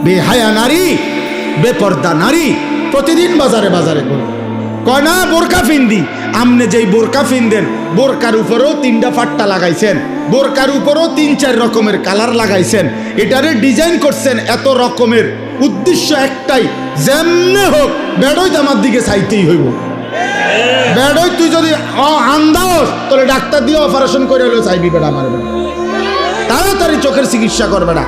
বেহায়া নারী, বেপর্দা নারী প্রতিদিন বাজারে বাজারে করে কয় না বোরকা ফিন্দি। আমনে যেই বোরকা ফিনদেন, বোরকার উপরেও 3টা ফাট্টা লাগাইছেন, বোরকার উপরেও 3-4 রকমের কালার লাগাইছেন, এটারে ডিজাইন করছেন এত রকমের, উদ্দেশ্য একটাই, যেমনে হোক বেড়ই আমার দিকে চাইতেই হইব। বেড়ই তুই যদি আন্দাস তোরে ডাক্তার দিয়ে অপারেশন করে হলেও চাইবি বেড়া আমার বেড়া, তাড়াতাড়ি চোখের চিকিৎসা করবে না।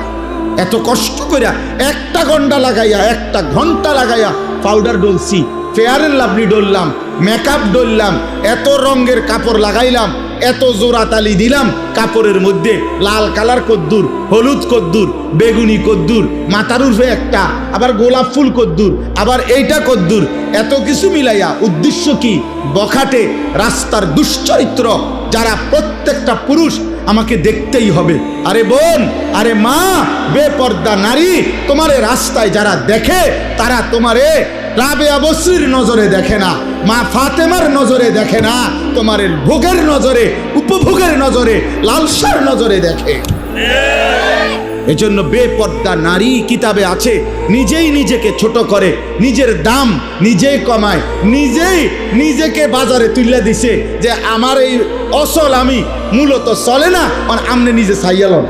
এত কষ্ট করিয়া 1 ঘন্টা লাগাইয়া পাউডার ডলছি, ফেয়ার এন্ড লাভলি ডললাম, মেকআপ ডললাম, এত রঙের কাপড় লাগাইলাম, এত জোড়া তালি দিলাম কাপড়ের মধ্যে, লাল কালার কদ্দুর, হলুদ কদ্দুর, বেগুনি কদ্দুর, মাথার উর্ফে একটা, আবার গোলাপ ফুল কদ্দুর, আবার এইটা কদ্দুর, এত কিছু মিলাইয়া উদ্দেশ্য কি? বখাটে রাস্তার দুশ্চরিত্র যারা প্রত্যেকটা পুরুষ আমাকে দেখতেই হবে। আরে বোন, আরে মা, বেপর্দা নারী, তোমারে রাস্তায় যারা দেখে তারা তোমারে রাবেয়া বসরির নজরে দেখে না, মা ফাতেমার নজরে দেখে না, তোমার ভোগের নজরে, উপভোগের নজরে, লালসার নজরে দেখে। এজন্য বেপর্দা নারী কিতাবে আছে, নিজেই নিজেকে ছোট করে, নিজের দাম নিজেই কমায়, নিজেই নিজেকে বাজারে তুলে দিছে যে আমার এই অসল আমি মূলত চলে না, আর আমনে নিজে চাইয়ালন।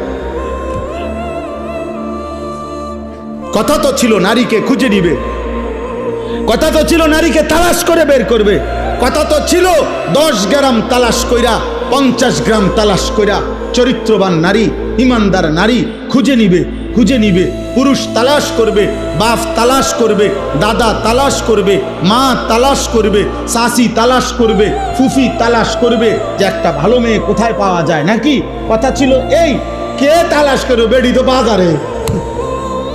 কথা তো ছিল নারীকে খুঁজে নিবে, কথা তো ছিল নারীকে তালাশ করে বের করবে, কথা তো ছিল 10 গ্রাম তালাশ কইরা 50 গ্রাম তালাশ কইরা চরিত্রবান নারী, ইমানদার নারী খুঁজে নিবে। পুরুষ তালাশ করবে, বাপ তালাশ করবে, দাদা তালাশ করবে, মা তালাশ করবে, শাশি তালাশ করবে, ফুফি তালাশ করবে যে একটা ভালো মেয়ে কোথায় পাওয়া যায়। নাকি কথা ছিল এই, কে তালাশ করবে? বেডি তো বাজারে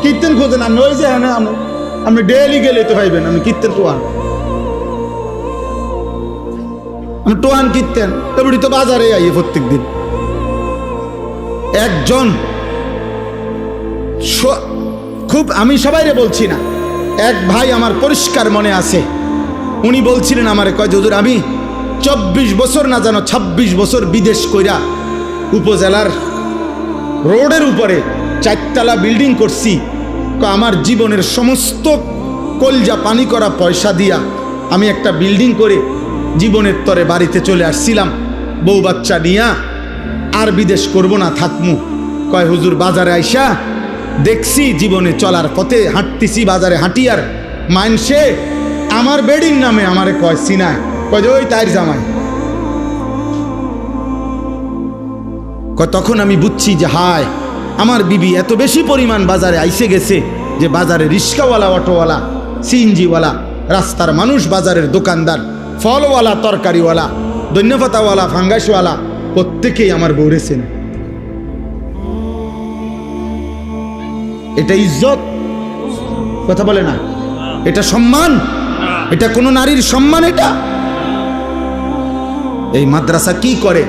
কীর্তন খোঁজে না, নই যে আপনি ডেলি গেলে তো পাইবেন। আমি কীর্তন টোয়ান কীর্তন এবারই তো বাজারে আইয়ে প্রত্যেক দিন। একজন খুব, আমি সবাইরে বলছি না, এক ভাই আমার পরিষ্কার মনে আছে, উনি বলছিলেন আমারে, কয় হুজুর আমি 24 বছর না জানো 26 বছর বিদেশ কইরা উপজেলার রোডের উপরে 4 তলা বিল্ডিং করছি, আমার জীবনের সমস্ত কলজা পানি করা পয়সা দিয়া আমি একটা বিল্ডিং করে জীবনের তরে বাড়িতে চলে আসছিলাম, বউ বাচ্চা নিয়া, আর বিদেশ করব না, থাকমু। কয় হুজুর বাজারে আইসা দেখছি জীবনে চলার পথে হাঁটতেছি, বাজারে হাঁটি আর মানসে আমার বেডির নামে আমারে কয় সিনায়, কয় ওই তাইর জামাই। তখন আমি বুঝছি যে হায়, আমার বিবি এত বেশি পরিমাণ বাজারে আইসে গেছে যে বাজারে রিক্সাওয়ালা, অটোওয়ালা, সিএনজিওয়ালা, রাস্তার মানুষ, বাজারের দোকানদার, ফলওয়ালা, তরকারিওয়ালা, ধন্যপাতাওয়ালা, ফাঙ্গাসওয়ালা, প্রত্যেকেই আমার বউরেছেন। এটা ইজ্জত? কথা বলে না, এটা সম্মান? এটা কোনো নারীর সম্মান? এটা এই মাদ্রাসা কি করে?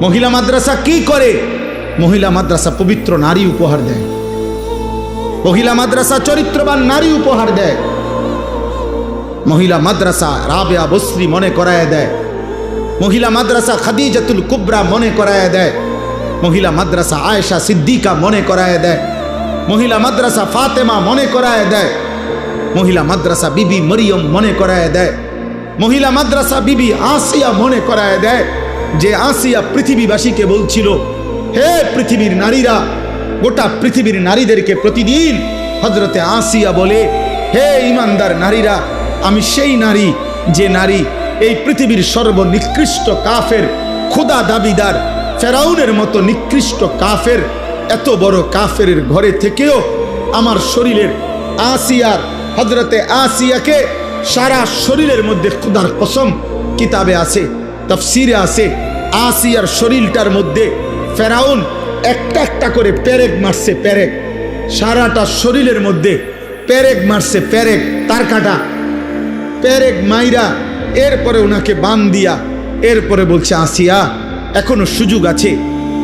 মহিলা মাদ্রাসা কি করে? মহিলা মাদ্রাসা পবিত্র নারী উপহার দেয়, মহিলা মাদ্রাসা চরিত্রবান নারী উপহার দেয়, মহিলা মাদ্রাসা রাবেয়া বসরি মনে করায় দেয়, মহিলা মাদ্রাসা খাদিজাতুল কুবরা মনে করায় দেয়, মহিলা মাদ্রাসা আয়েশা সিদ্দিকা মনে করায় দেয়, মহিলা মাদ্রাসা ফাতেমা মনে করায় দেয়, মহিলা মাদ্রাসা বিবি মরিয়ম মনে করায় দেয়, মহিলা মাদ্রাসা বিবি আসিয়া মনে করায় দেয়, যে আসিয়া পৃথিবীবাসীকে বলছিল, হে পৃথিবীর নারীরা, গোটা পৃথিবীর নারীদেরকে প্রতিদিন হযরতে আসিয়া বলে, হে ইমানদার নারীরা, আমি সেই নারী যে নারী এই পৃথিবীর সর্বনিকৃষ্ট কাফের, খোদা দাবিদার ফেরাউনের মতো নিকৃষ্ট কাফের, এত বড় কাফের ঘরে থেকেও আমার শরীরের আসিয়ার, হযরতে আসিয়াকে সারা শরীরের মধ্যে, খোদার কসম কিতাবে আছে, তাফসিরে আছে, আসিয়ার শরীরটার মধ্যে ফেরাউন একটা একটা করে পেরেক মারছে, পেরেক, সারাটা শরীরের মধ্যে পেরেক মারছে, পেরেক, তার কাটা পেরেক মাইরা, এরপরে ওনাকে বান দিয়া, এরপরে বলছে আসিয়া এখনো সুযোগ আছে,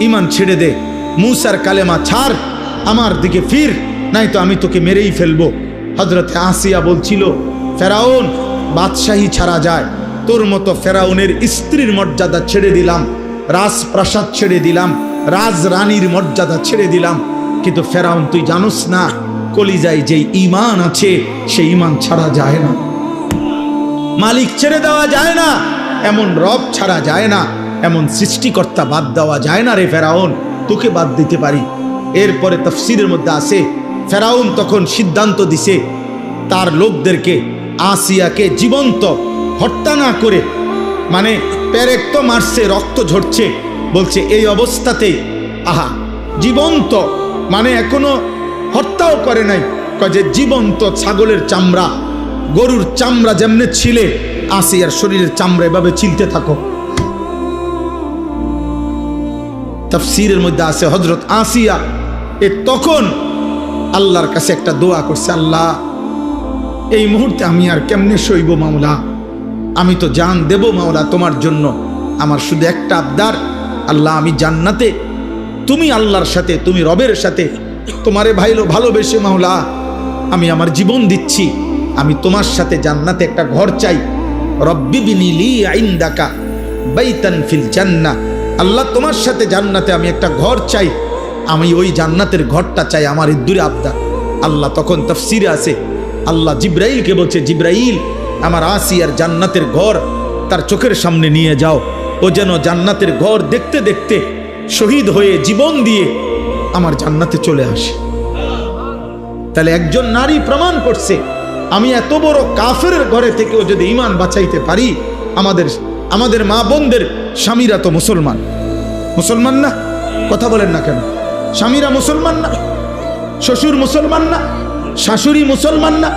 ইমান ছেড়ে দে, মুসার কালেমা ছাড়, আমার দিকে ফির, নাই তো আমি তোকে মেরেই ফেলবো। হযরতে আসিয়া বলছিল, ফেরাউন বাদশাহী ছাড়া যায়, তোর মতো ফেরাউনের স্ত্রীর মর্যাদা ছেড়ে দিলাম, রাজপ্রাসাদ ছেড়ে দিলাম, রাজরানীর মর্যাদা ছেড়ে দিলাম, কিন্তু ফেরাউন তুই জানোস না, কলিজায় যেই ঈমান আছে সেই ঈমান ছাড়া যায় না, মালিক ছেড়ে দেওয়া যায় না, এমন রব ছাড়া যায় না, এমন সৃষ্টিকর্তা বাদ দেওয়া যায় না রে ফেরাউন, তোকে বাদ দিতে পারি। এরপরে তাফসীরের মধ্যে আছে ফেরাউন তখন সিদ্ধান্ত দিছে তার লোকদেরকে আসিয়াকে জীবন্ত হত্যা না করে, মানে পেরেক তো মারছে, রক্ত ঝরছে, বলছে এই অবস্থাতে আহা জীবন্ত, মানে এখনো হত্যাও করে নাই, কয় যে জীবন্ত ছাগলের চামড়া, গরুর চামড়া যেমনে ছিলে আসিয়ার শরীরের চামড়া এভাবে ছিলতে থাকো। তাফসীরের মধ্যে আছে হযরত আসিয়া তখন আল্লাহর কাছে একটা দোয়া করছে, আল্লাহ এই মুহূর্তে আমি আর কেমনে সইব মাওলা, আমি তো জান দেব মাওলা তোমার জন্য, আমার শুধু একটা আবদার, আল্লাহ আমি জান্নাতে তুমি আল্লাহর সাথে, তুমি রবের সাথে তোমারে ভালোবেসে মাওলা আমি আমার জীবন দিচ্ছি, আমি তোমার সাথে জান্নাতে একটা ঘর চাই। রব্বি বিনি লি ইনদাকা বাইতান ফিল জান্নাহ, আল্লাহ তোমার সাথে জান্নাতে আমি একটা ঘর চাই, আমি ওই জান্নাতের ঘরটা চাই, আমার ইদ্দুরে আবদার। আল্লাহ তখন তাফসীরে আছে আল্লাহ জিব্রাইলকে বলছে, জিব্রাইল আমার আসিয়ার জান্নাতের ঘর তার চোখের সামনে নিয়ে যাও, ও যেন জান্নাতের ঘর দেখতে দেখতে শহীদ হয়ে জীবন দিয়ে আমার জান্নাতে চলে আসে। তাহলে একজন নারী প্রমাণ করছে আমি এত বড় কাফেরের ঘরে থেকেও যদি ঈমান বাঁচাইতে পারি, আমাদের মা বোনদের স্বামীরা তো মুসলমান, মুসলমান না? কথা বলেন না কেন? স্বামীরা মুসলমান না? শ্বশুর মুসলমান না? শাশুড়ি মুসলমান না?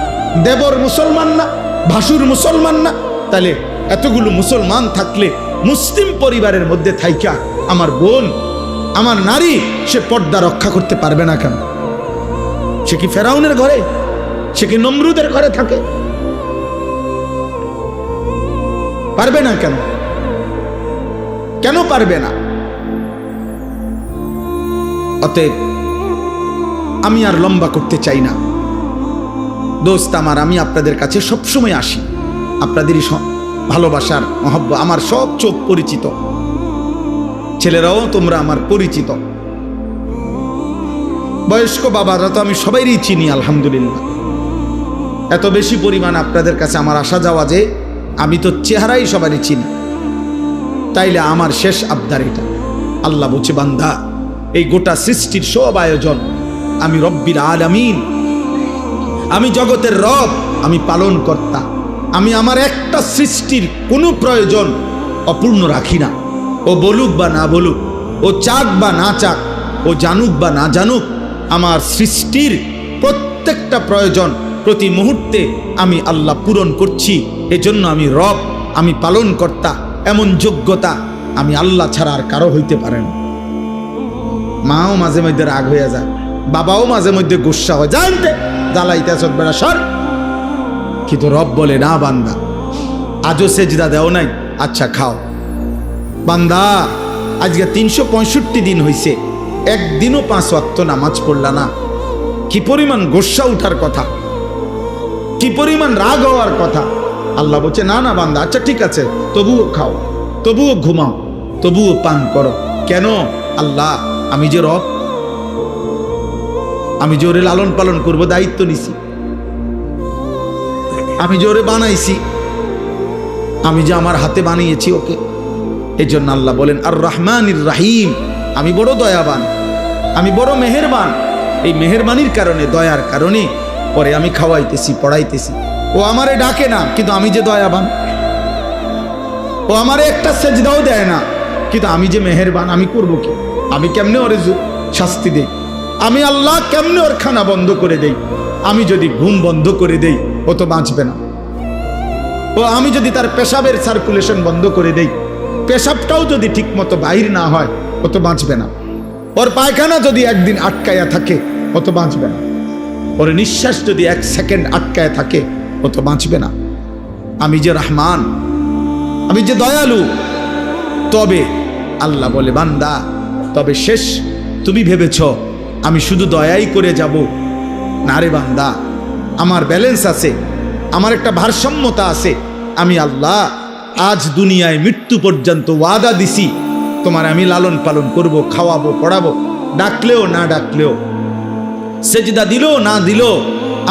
দেবর মুসলমান না? ভাসুর মুসলমান না? তাহলে এতগুলো মুসলমান থাকলে মুসলিম পরিবারের মধ্যে থাইকা আমার বোন, আমার নারী, সে পর্দা রক্ষা করতে পারবে না কেন? সে কি ফেরাউনের ঘরে, সে কি নমরুদের ঘরে থাকে? পারবে না কেন? কেন পারবে না? অতএব আমি আর লম্বা করতে চাই না দোস্ত আমার, আমি আপনাদের কাছে সবসময় আসি, আপনাদেরই ভালোবাসার মহব্বত, আমার সব চোখ পরিচিত, ছেলেরাও তোমরা আমার পরিচিত, বয়স্ক বাবারা তো আমি সবাইরই চিনি আলহামদুলিল্লাহ। এত বেশি পরিমাণ আপনাদের কাছে আমার আসা যাওয়া যে আমি তো চেহারাই সবারই চিনি। তাইলে আমার শেষ আবদার এটা, আল্লাহ বলছে বান্দা এই গোটা সৃষ্টির সব আয়োজন আমি রব্বিল আলামিন, আমি জগতের রব, আমি পালন কর্তা, আমি আমার একটা সৃষ্টির কোনো প্রয়োজন অপূর্ণ রাখি না। ও বলুক বা না বলুক, ও চাক বা না চাক, ও জানুক বা না জানুক, আমার সৃষ্টির প্রত্যেকটা প্রয়োজন প্রতি মুহূর্তে আমি আল্লাহ পূরণ করছি। এজন্য আমি রব, আমি পালন কর্তা, এমন যোগ্যতা আমি আল্লাহ ছাড়া আর কারো হইতে পারে না। মাও মাঝে মধ্যে রাগ হয়ে যায়, বাবাও মাঝে মধ্যে গুসা হয়, জানতে জ্বালাইতে বেড়া সর, কিন্তু রব বলে না বান্দা আজও সেজদা দেও নাই, আচ্ছা খাও। বান্দা আজকে 365 দিন হইছে, একদিনও 5 ওয়াক্ত নামাজ পড়লা না, কি পরিমাণ গোসা উঠার কথা, কি পরিমাণ রাগ হওয়ার কথা। আল্লাহ বলছে না না বান্দা, আচ্ছা ঠিক আছে, তবুও খাও, তবুও ঘুমাও, তবুও পান করো। কেন? আল্লাহ আমি যে রব, আমি যে ওরে লালন পালন করব দায়িত্ব নিছি, আমি যে ওরে বানাইছি, আমি যে আমার হাতে বানিয়েছি ওকে। এই জন্য আল্লাহ বলেন আর রহমানির রাহিম, আমি বড় দয়াবান, আমি বড় মেহেরবান। এই মেহেরবানির কারণে, দয়ার কারণে পরে আমি খাওয়াইতেছি, পড়াইতেছি। ও আমারে ডাকে না, কিন্তু আমি যে দয়াবান। ও আমারে একটা সেজদাও দেয় না, কিন্তু আমি যে মেহেরবান, আমি করব কি? আমি কেমনে ওরে শাস্তি দেই? আমি আল্লাহ কেমনে ওর খানা বন্ধ করে দেই? আমি যদি ঘুম বন্ধ করে দেই, ও তো বাঁচবে না। ও আমি যদি তার পেশাবের সার্কুলেশন বন্ধ করে দেই, পেশাবটাও যদি ঠিক মতো বাহির না হয়, ও তো বাঁচবে না। ওর পায়খানা যদি একদিন আটকায়া থাকে, ও তো বাঁচবে না। ওর নিঃশ্বাস যদি 1 সেকেন্ড আটকায় থাকে, ও তো বাঁচবে না। আমি যে রহমান, আমি যে দয়ালু। তবে আল্লাহ বলে বান্দা, তবে শেষ তুমি ভেবেছ আমি শুধু দয়াই করে যাব? না রে বান্দা, আমার ব্যালেন্স আছে, আমার একটা ভারসাম্যতা আছে। আমি আল্লাহ আজ দুনিয়ায় মৃত্যু পর্যন্ত ওয়াদা দিছি, তোমার আমি লালন পালন করব, খাওয়াবো, পড়াবো, ডাকলেও না ডাকলেও। সেজদা দিল না দিল,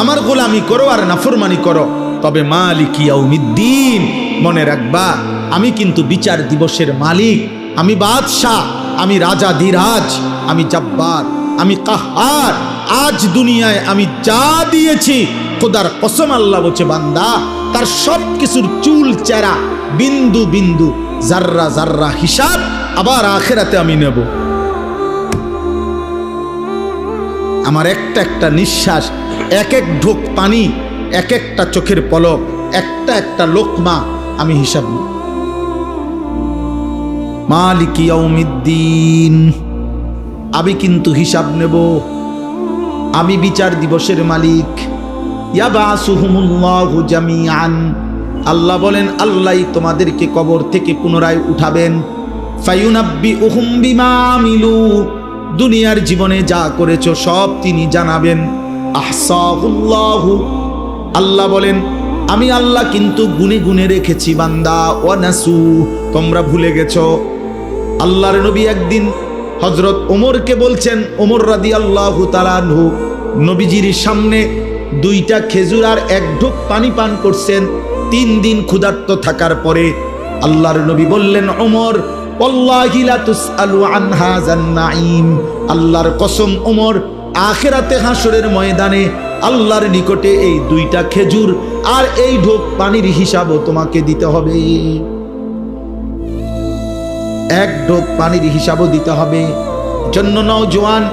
আমার গোলামি করো আর নাফরমানি করো, তবে মালিক ইয়াউমিদ্দিন, মনে রাখবা আমি কিন্তু বিচার দিবসের মালিক, আমি বাদশাহ, আমি রাজা ধীরাজ, আমি জব্বার, আমি কাহার। আজ দুনিয়ায় আমি যা দিয়েছি, খোদার কসম আল্লাহ বলছে বান্দা, তার সব কিছুর চুল চেরা, বিন্দু বিন্দু, জাররা জাররা হিসাব আবার আখিরাতে আমি নেব। আমার একটা একটা নিঃশ্বাস, এক এক ঢোক পানি, এক একটা চোখের পলক, একটা একটা লোকমা আমি হিসাব নেব। মালিক ইয়াউমিদ্দিন, আমি কিন্তু হিসাব নেব, আমি বিচার দিবসের মালিক। ইয়াবাসুহুমুল্লাহু জামিআন, আল্লাহ বলেন আল্লাহই তোমাদেরকে কবর থেকে পুনরায় উঠাবেন। ফায়ুনাব্বিউহুম বিমা আমিলু, দুনিয়ার জীবনে যা করেছো সব তিনি জানাবেন। আহসাহুল্লাহু, আল্লাহ বলেন আমি আল্লাহ কিন্তু গুনে গুনে রেখেছি বান্দা। ওয়ানাসু, তোমরা ভুলে গেছো। আল্লাহর নবী একদিন হযরত ওমরকে বলছেন, ওমর রাদিয়াল্লাহু তাআলা আনহু নবীজির সামনে দুইটা খেজুর আর এক ঢোক পানি পান করছেন 3 দিন ক্ষুধার্ত থাকার পরে। আল্লাহর নবী বললেন, ওমর ওয়াল্লাহি লা তুসআলু আন হাযান নাঈম, আল্লাহর কসম ওমর, আখিরাতে হাসরের ময়দানে আল্লাহর নিকটে এই দুইটা খেজুর আর এই ঢোক পানির হিসাবও তোমাকে দিতে হবে। এক ঢোক পানির হিসাবও দিতে হবে। জন্য নওজোয়ান,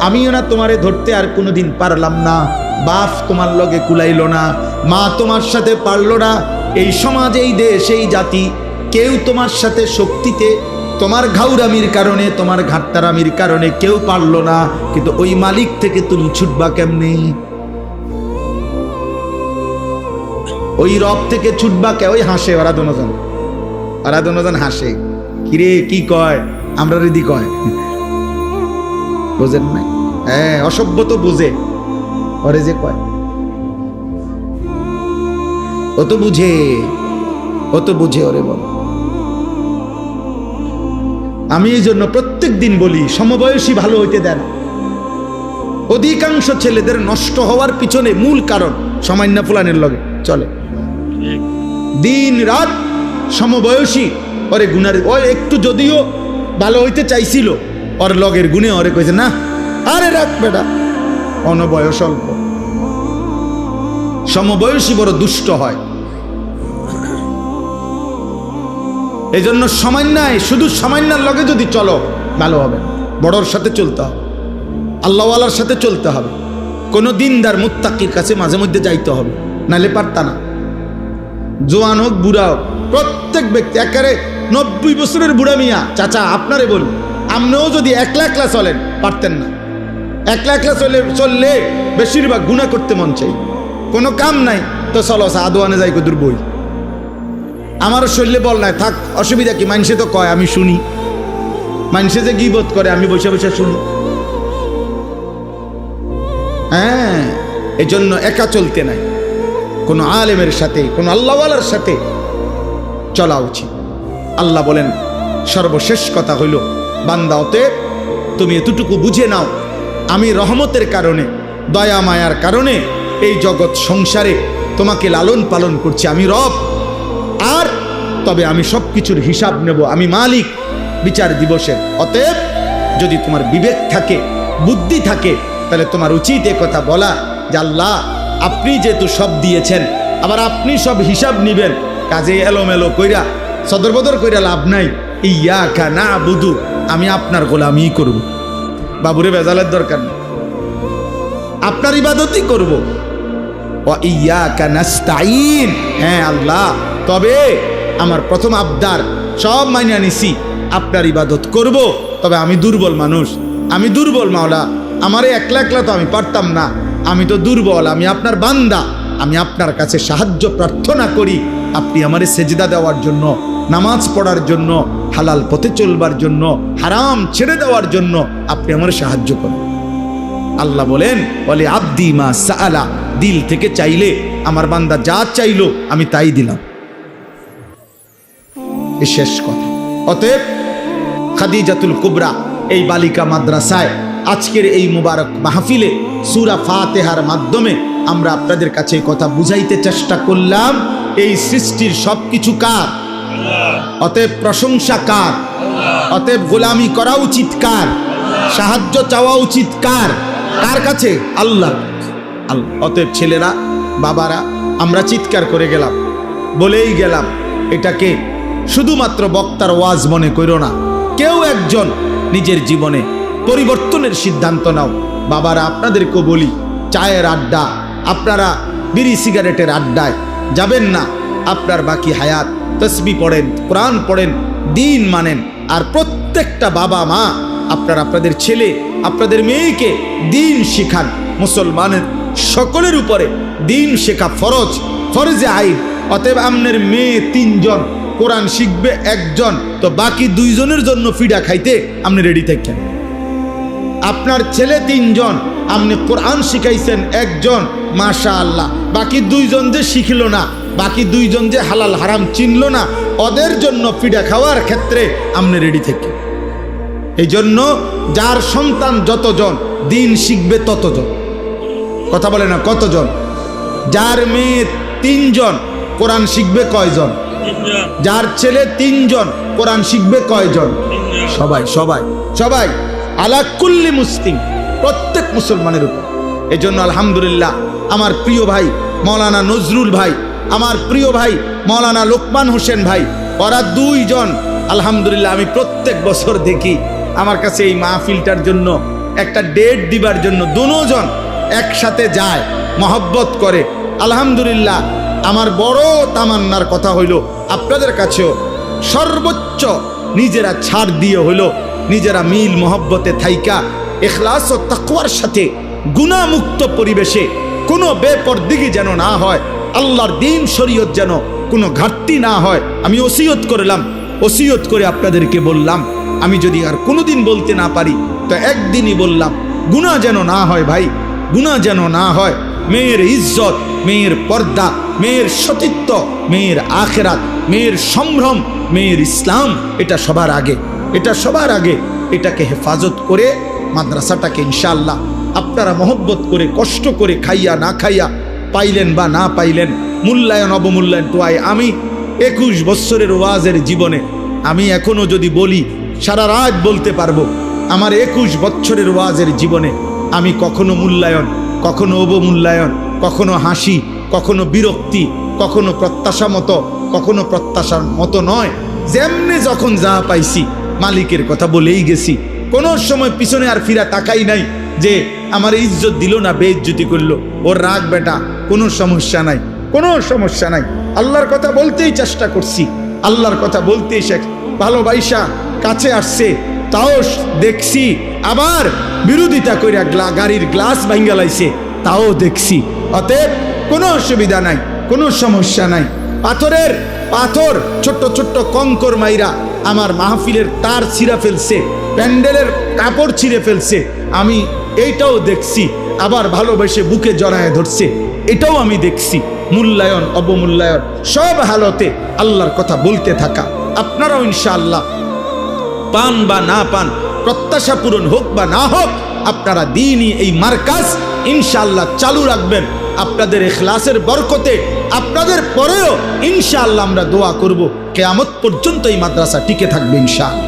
আমিও না তোমারে ধরতে আর কোনোদিন পারলাম না, বাপ তোমার লগে কুলাইলো না, মা তোমার সাথে পারলো না, এই সমাজ, এই দেশ, এই জাতি কেউ তোমার সাথে শক্তিতে, তোমার ঘাউরামির কারণে, তোমার ঘাটতারামির কারণে কেউ পারলো না, কিন্তু ওই মালিক থেকে তুমি ছুটবা কেমনে? ওই রব থেকে ছুটবা কে? ওই হাসে ওরা দুজন হাসে, কিরে কি কয়, আমরা রেদি কয়, বোঝেন নাই? হ্যাঁ, অসভ্য তো বুঝে, ওরে যে কয় ও তো বুঝে, ওরে বল। আমি এই জন্য প্রত্যেক দিন বলি, সমবয়সী ভালো হইতে দেন। অধিকাংশ ছেলেদের নষ্ট হওয়ার পিছনে মূল কারণ সামান্য ফুলানের লগে চলে, দিন রাত সমবয়সী ওরে গুনার, ও একটু যদিও ভালো হইতে চাইছিল, ওর লগের গুণে ওরে কইছে না, আরে রাখ বেটা, অনবয়স অল্প। সমবয়সী বড় দুষ্ট হয়। এই জন্য সামান্যায়, শুধু সামান্যার লগে যদি চলো ভালো হবে, বড়র সাথে চলতে হবে, আল্লাহওয়ালার সাথে চলতে হবে, কোনো দিনদার মুত্তাকির কাছে মাঝে মধ্যে যাইতে হবে, নাহলে পারতা না। জোয়ান হোক বুড়া হোক, প্রত্যেক ব্যক্তি, একেবারে 90 বছরের বুড়া মিয়া চাচা আপনারে বলি, আপনিও যদি একলা একলা চলেন পারতেন না। একলা একলা চললে বেশিরভাগ গুনাহ করতে মন চাই, কোনো কাম নাই তো চলো আদোয়ানে যাই কদুর বই, আমারও শরীরে বল নাই, থাক অসুবিধা কি, মানুষে তো কয় আমি শুনি, মানুষে যে গীবত করে আমি বসে বসে শুনি। হ্যাঁ, এই জন্য একা চলতে নাই, কোনো আলেমের সাথে, কোনো আল্লাহওয়ালার সাথে চলা উচিত। আল্লাহ বলেন সর্বশেষ কথা হইল, বান্দা অতএব তুমি এতটুকু বুঝে নাও, আমি রহমতের কারণে, দয়া মায়ার কারণে এই জগৎ সংসারে তোমাকে লালন পালন করছি, আমি রব, আর তবে আমি সব কিছুর হিসাব নেব, আমি মালিক বিচার দিবসের। অতএব যদি তোমার বিবেক থাকে, বুদ্ধি থাকে, তাহলে তোমার উচিত এ কথা বলা যে আল্লাহ আপনি যেহেতু সব দিয়েছেন, আবার আপনি সব হিসাব নিবেন, কাজে এলোমেলো কইরা সদরবদর কইরা লাভ নাই। ইয়াকা নাবুদু, আমি আপনার গোলামি করব, বাবুরে বেজালের দরকার নেই, আপনার ইবাদতই করব। ওয়া ইয়াকা নাস্তাইন, হ্যাঁ আল্লাহ, তবে আমার প্রথম আবদার সব মাইনা নিছি, আপনার ইবাদত করব, তবে আমি দুর্বল মানুষ, আমি দুর্বল মাওলা, আমারে একলা একলা তো আমি পারতাম না, আমি তো দুর্বল, আমি আপনার বান্দা, আমি আপনার কাছে সাহায্য প্রার্থনা করি, আপনি আমারে সেজদা দেওয়ার জন্য, নামাজ পড়ার জন্য, হালাল পথে চলবার জন্য, হারাম ছেড়ে দেওয়ার জন্য আপনি আমারে সাহায্য করেন। আল্লাহ বলেন বলে আব্দি মা সাআলা, দিল থেকে চাইলে আমার বান্দা যা চাইলো আমি তাই দিলাম, এই শেষ কথা। অতএব খাদিজাতুল কুবরা এই বালিকা মাদ্রাসায় আজকের এই মুবারক মাহফিলে সূরা ফাতিহার মাধ্যমে আমরা আপনাদের কাছে কথা বুঝাইতে চেষ্টা করলাম। এই সৃষ্টির সবকিছু কার? অতএব প্রশংসা কার? অতএব গোলামি করা উচিত কার? সাহায্য চাওয়া উচিত কার? কার কাছে? আল্লাহ। অতএব ছেলেরা, বাবারা, আমরা চিৎকার করে গেলাম, বলেই গেলাম, এটাকে শুধুমাত্র বক্তার ওয়াজ মনে করো না। কেউ একজন নিজের জীবনে পরিবর্তনের সিদ্ধান্ত নাও। বাবারা, আপনাদেরকেও বলি, চায়ের আড্ডা, আপনারা বিড়ি সিগারেটের আড্ডায় যাবেন না। আপনার বাকি হায়াত তসবিহ পড়েন, কোরআন পড়েন, দিন মানেন। আর প্রত্যেকটা বাবা মা আপনারা আপনাদের ছেলে, আপনাদের মেয়েকে দিন শিখান। মুসলমানের সকলের উপরে দিন শেখা ফরজ, ফরজে আইন। অতএব আপনার মেয়ে 3 জন, কোরআন শিখবে 1 জন, তো বাকি 2 জনের জন্য ফিডা খাইতে আপনি রেডি থাকেন। আপনার ছেলে 3 জন, আপনি কোরআন শিখাইছেন 1 জন, মাশাআল্লাহ। বাকি 2 জন যে শিখল না, বাকি 2 জন যে হালাল হারাম চিনল না, ওদের জন্য ফিডা খাওয়ার ক্ষেত্রে আপনি রেডি থাকেন। এই জন্য যার সন্তান যতজন দিন শিখবে ততজন। কথা বলে না, কতজন? যার মেয়ে 3 জন কোরআন শিখবে কয়জন? যার ছেলে 3 জন কোরআন শিখবে কয়জন? সবাই সবাই সবাই, আলা কুল্লি মুসলিম, প্রত্যেক মুসলমানের উপর। এই জন্য আলহামদুলিল্লাহ আমার প্রিয় ভাই মৌলানা নজরুল ভাই, আমার প্রিয় ভাই মৌলানা লোকমান হোসেন ভাই, ওরা 2 জন আলহামদুলিল্লাহ আমি প্রত্যেক বছর দেখি আমার কাছে এই মাহফিলটার জন্য একটা ডেট দিবার জন্য 2 জন একসাথে যায়, মহব্বত করে। আলহামদুলিল্লাহ আমার বড় তামান্নার কথা হইল আপনাদের কাছেও সর্বোচ্চ নিজেরা ছাড় দিয়ে হইল, নিজেরা মিল মহব্বতে থাইকা ইখলাস ও তাকওয়ার সাথে গুনাহমুক্ত পরিবেশে কোনো বেপরদিগি যেন না হয়, আল্লাহর দ্বীন শরীয়ত যেন কোনো ঘাটতি না হয়। আমি ওসিয়ত করলাম, ওসিয়ত করে আপনাদেরকে বললাম, আমি যদি আর কোনোদিন বলতে না পারি তো একদিনই বললাম, গুনাহ যেন না হয় ভাই, গুনাহ যেন না হয়। মেয়ের ইজ্জত, মেয়ের পর্দা, মেয়ের সতীত্ব, মেয়ের আখেরাত, মেয়ের সম্ভ্রম, মেয়ের ইসলাম, এটা সবার আগে, এটা সবার আগে। এটাকে হেফাজত করে মাদ্রাসাটাকে ইনশাআল্লাহ আপনারা মহব্বত করে, কষ্ট করে, খাইয়া না খাইয়া, পাইলেন বা না পাইলেন, মূল্যায়ন অবমূল্যায়ন তোয়াই। আমি 21 বছরের ওয়াজের জীবনে আমি এখনো যদি বলি সারা রাত বলতে পারবো। আমার 21 বছরের ওয়াজের জীবনে আমি কখনো মূল্যায়ন, কখনো অবমূল্যায়ন, কখনো হাসি, কখনো বিরক্তি, কখনো প্রত্যাশা মতো, কখনো প্রত্যাশার মতো নয়, যেমনি যখন যা পাইছি মালিকের কথা বলেই গেছি। কোনো সময় পিছনে আর ফিরা তাকাই নাই যে আমার ইজ্জত দিল না, বেইজ্জতি করলো, ওর রাগ বেটা, কোনো সমস্যা নাই, কোনো সমস্যা নাই। আল্লাহর কথা বলতেই চেষ্টা করছি, আল্লাহর কথা বলতেই ভালোবাসা কাছে আসছে, তাও দেখছি। আবার বিরোধিতা কইরা গাড়ির গ্লাস ভাঙ্গা লাইছে, তাও দেখছি। অতএব কোনো অসুবিধা নাই, কোনো সমস্যা নাই। পাথরের পাথর, ছোট্ট ছোট্ট কঙ্কর মাইরা আমার মাহফিলের তার ছিঁড়া ফেলছে, প্যান্ডেলের কাপড় ছিঁড়ে ফেলছে, আমি এইটাও দেখছি। আবার ভালোবেসে বুকে জড়ায় ধরছে, এটাও আমি দেখছি। মূল্যায়ন অবমূল্যায়ন সব হালতে আল্লাহর কথা বলতে থাকা। আপনারাও ইনশাআল্লাহ পান বা না পান, প্রত্যাশা পূরণ হোক বা না হোক, আপনারা দিনই এই মার্কাজ ইনশাআল্লাহ চালু রাখবেন। আপনাদের ইখলাসের বরকতে আপনাদের পরেও ইনশাআল্লাহ আমরা দোয়া করব কিয়ামত পর্যন্ত এই মাদ্রাসা টিকে থাকবে ইনশাআল্লাহ।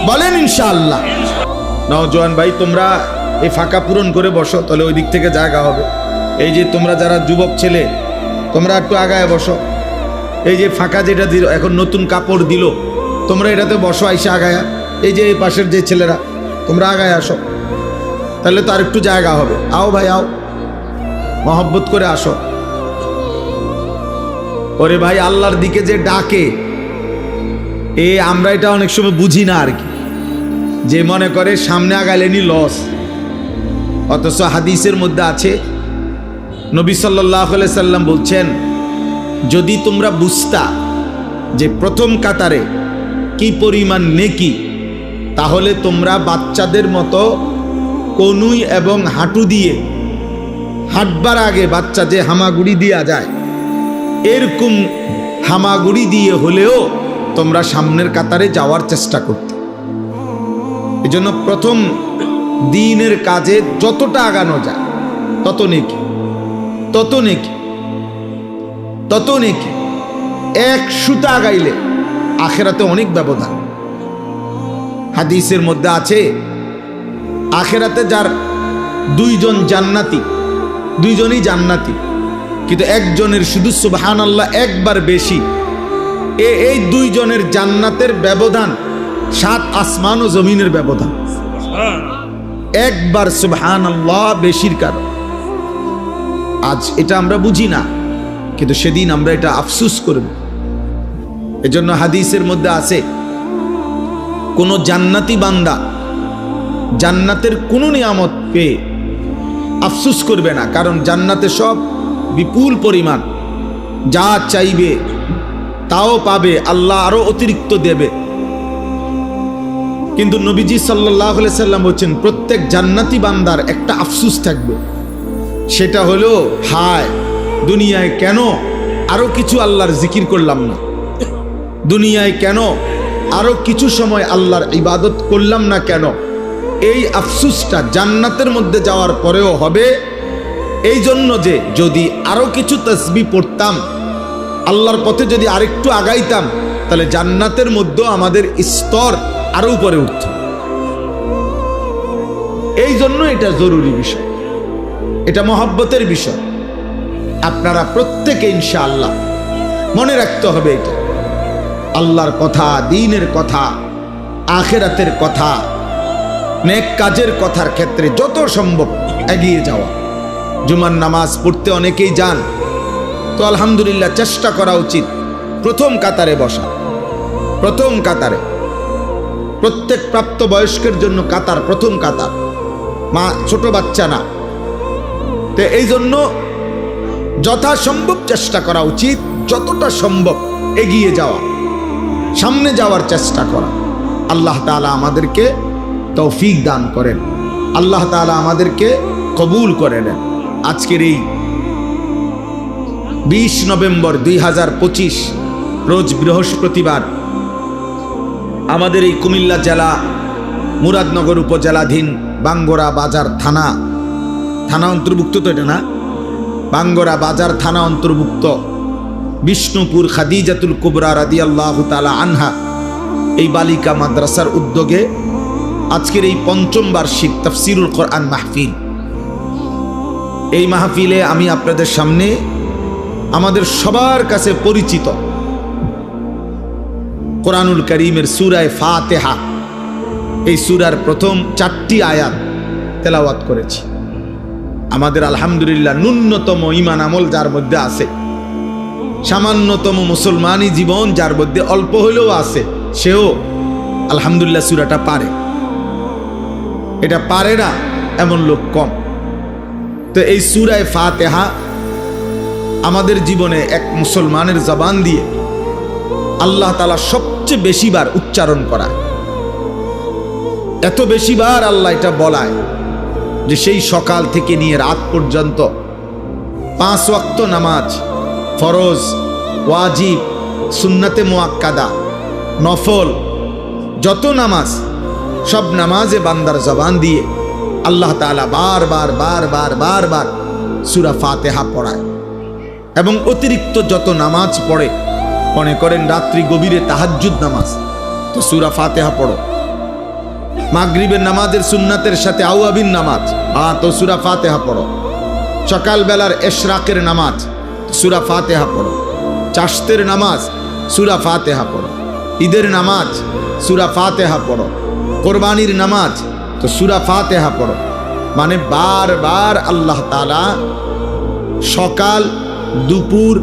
বলেন ইনশাআল্লাহ। নওজোয়ান ভাই, তোমরা এই ফাঁকা পূরণ করে বসো, তাহলে ওই দিক থেকে জায়গা হবে। এই যে তোমরা যারা যুবক ছেলে, তোমরা একটু আগায় বসো। এই যে ফাঁকা যেটা দিল, এখন নতুন কাপড় দিল, তোমরা এটাতে বসো, আইসা আগায়া। এই যে এই পাশের যে ছেলেরা, তোমরা আগায় আসো, তাহলে তো আর একটু জায়গা হবে। আও ভাই আও, মহব্বত করে আসো। ওরে ভাই, আল্লাহর দিকে যে ডাকে, আমরা এটা অনেক সময় বুঝি না আর কি, যে মনে করে সামনে আগাইলেনি লস। অথচ হাদিসের মধ্যে আছে, নবী সাল্লাল্লাহু আলাইহি সাল্লাম বলছেন, যদি তোমরা বুঝতা যে প্রথম কাতারে কি পরিমাণ নেকি, তাহলে তোমরা বাচ্চাদের মতো কনুই এবং হাঁটু দিয়ে হাঁটবার আগে বাচ্চা যে হামাগুড়ি দেওয়া যায়, এরকম হামাগুড়ি দিয়ে হলেও তোমরা সামনের কাতারে যাওয়ার চেষ্টা করতে। এজন্য প্রথম দ্বীনের কাজে যতটা আগানো যায় তত নেকি, তত নেকি, তত নেকি। এক সুতা আগাইলে আখেরাতে অনেক ব্যবধান। হাদিসের মধ্যে আছে আখেরাতে যার দুইজন জান্নাতি, দুইজনই জান্নাতি, কিন্তু একজনের শুধু সুবহানাল্লাহ একবার বেশি, এই দুইজনের জান্নাতের ব্যবধান 7 আসমান ও জমিনের ব্যবধান। একবার সুবহানাল্লাহ বেশির কারণ। আজ এটা আমরা বুঝি না, কিন্তু সেদিন আমরা এটা আফসোস করব। এজন্য হাদিসের মধ্যে আছে কোন জান্নাতি বান্দা জান্নাতের কোন নিয়ামত পেয়ে আফসোস করবে না, কারণ জান্নাতে সব বিপুল পরিমাণ, যা চাইবে তাও পাবে, আল্লাহ আরো অতিরিক্ত দেবে। কিন্তু নবীজি সাল্লাল্লাহু আলাইহি সাল্লাম বলেছেন প্রত্যেক জান্নাতি বান্দার একটা আফসোস থাকবে, সেটা হলো হায় দুনিয়ায় কেন আরো কিছু আল্লাহর জিকির করলাম না, দুনিয়ায় কেন আরো কিছু সময় আল্লাহর ইবাদত করলাম না কেন। এই আফসোসটা জান্নাতের মধ্যে যাওয়ার পরেও হবে, এই জন্য যে যদি আরো কিছু তাসবিহ পড়তাম, আল্লাহর পথে যদি আরেকটু আগাইতাম, তাহলে জান্নাতের মধ্যে আমাদের স্তর আরো উপরে উঠত। এই জন্য এটা জরুরি বিষয়, এটা মহব্বতের বিষয়। আপনারা প্রত্যেকে ইনশাআল্লাহ মনে রাখতে হবে এটা, আল্লাহর কথা, দ্বীনের কথা, আখিরাতের কথা, নেক কাজের কথার ক্ষেত্রে যত সম্ভব এগিয়ে যাওয়া। জুমার নামাজ পড়তে অনেকেই যান, তো আলহামদুলিল্লাহ চেষ্টা করা উচিত প্রথম কাতারে বসা। প্রথম কাতারে প্রত্যেক প্রাপ্ত বয়স্কের জন্য কাতার, প্রথম কাতার, মা ছোট বাচ্চা না। তো এই জন্য যথাসম্ভব চেষ্টা করা উচিত, যতটা সম্ভব এগিয়ে যাওয়া, সামনে যাওয়ার চেষ্টা করা। আল্লাহ তাআলা আমাদেরকে তৌফিক দান করেন, আল্লাহ তাআলা আমাদেরকে কবুল করে নেন। আজকের এই 20 নভেম্বর 2025 রোজ বৃহস্পতিবার আমাদের এই কুমিল্লা জেলা মুরাদনগর উপজেলাধীন বাঙ্গরা বাজার থানা অন্তর্ভুক্ত, তো এটা না, বাঙ্গরা বাজার থানা অন্তর্ভুক্ত বিষ্ণুপুর খাদিজাতুল কুবরা রাদিয়াল্লাহু তাআলা আনহা এই বালিকা মাদ্রাসার উদ্যোগে আজকের এই 5ম বার্ষিক তাফসিরুল কোরআন মাহফিল। এই মাহফিলে আমি আপনাদের সামনে আমাদের সবার কাছে পরিচিত কোরআনুল কারীমের সূরা ফাতিহা, এই সূরার প্রথম 4টি আয়াত তেলাওয়াত করেছি। আমাদের আলহামদুলিল্লাহ ন্যূনতম ঈমান আমল যার মধ্যে আছে, সামান্যতম মুসলমানি জীবন যার মধ্যে অল্প হলেও আছে, সেও আলহামদুলিল্লাহ সূরাটা পারে। এটা পারে না এমন লোক কম। তো এই সূরা ফাতিহা আমাদের জীবনে এক মুসলমানের জবান দিয়ে আল্লাহ তাআলা সবচেয়ে বেশিবার উচ্চারণ করা, এত বেশিবার আল্লাহ এটা বলায় যে সেই সকাল থেকে নিয়ে রাত পর্যন্ত 5 ওয়াক্ত নামাজ, ফরজ, ওয়াজিব, সুন্নাতে মুআক্কাদা, নফল, যত নামাজ, সব নামাজে বান্দার জবান দিয়ে আল্লাহ তাআলা বারবার সূরা ফাতিহা পড়ায়। এবং অতিরিক্ত যত নামাজ পড়ে, মনে করেন রাত্রি গভীরে তাহাজ্জুদ নামাজ, তো সূরা ফাতিহা পড়ো। মাগরিবের নামাজের সুন্নাতের সাথে আওয়াবিন নামাজ, তো সূরা ফাতিহা পড়ো। সকালবেলার ইশরাকের নামাজ, সূরা ফাতিহা পড়ো। চাশতের নামাজ, সূরা ফাতিহা পড়ো। ঈদের নামাজ, সূরা ফাতিহা পড়ো। কোরবানির নামাজ, তো সূরা ফাতিহা পড়ো। মানে বারবার আল্লাহ তাআলা সকাল, দুপুর,